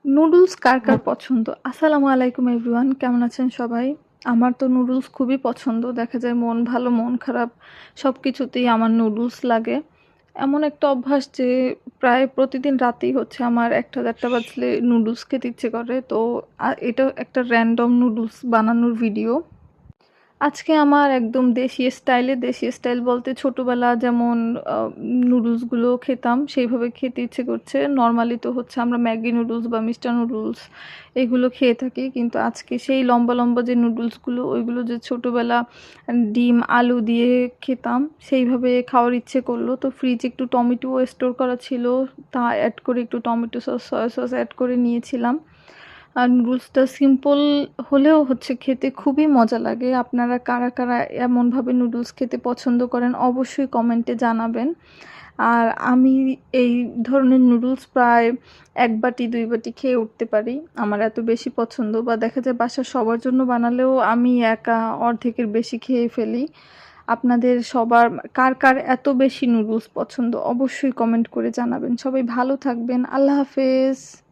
Noodles কার কার পছন্দ? আসসালামু আলাইকুম এভরিওয়ান, কেমন আছেন সবাই? আমার তো নুডলস খুবই পছন্দ। দেখা যায় মন ভালো মন খারাপ সবকিছুতেই আমার নুডলস লাগে। এমন একটা অভ্যাস যে প্রায় প্রতিদিন রাতেই হচ্ছে আমার ১টা-১:০০ বাজলে নুডলস খেতে ইচ্ছে করে। তো এটা একটা র‍্যান্ডম নুডলস বানানোর ভিডিও। আজকে আমার একদম দেশি স্টাইল বলতে ছোটবেলা যেমন আ নুডলসগুলো খেতাম সেইভাবে খেতে ইচ্ছে করছে। নরমালি তো হচ্ছে আমরা ম্যাগি নুডলস বা মিস্টার নুডলস এগুলো খেয়ে থাকি। কিন্তু আজকে সেই লম্বা যে নুডলসগুলো ওইগুলো যে ছোটবেলা ডিম, আলু দিয়ে খেতাম সেইভাবে খাওয়ার ইচ্ছে করলো। তো ফ্রিজে একটু টমেটো স্টোর করা ছিল। তা এড করে একটু tomato sauce, soya sauce add করে নিয়েছিলাম। আর নুডলসটা সিম্পল হলেও হচ্ছে খেতে খুবই মজা লাগে। আপনারা কারা এমনভাবে নুডলস খেতে পছন্দ করেন অবশ্যই কমেন্টে জানাবেন। আর আমি এই ধরনের নুডলস প্রায় ১ বাটি ২ বাটি খেয়ে উঠতে পারি। আমার এত বেশি পছন্দ বা দেখা যায় বাসার সবার জন্য বানালেও আমি একা অর্ধেকের বেশি খেয়ে ফেলি। আপনাদের সবার কার এত বেশি নুডলস পছন্দ অবশ্যই কমেন্ট করে জানাবেন। সবাই ভালো থাকবেন। আল্লাহ হাফেজ।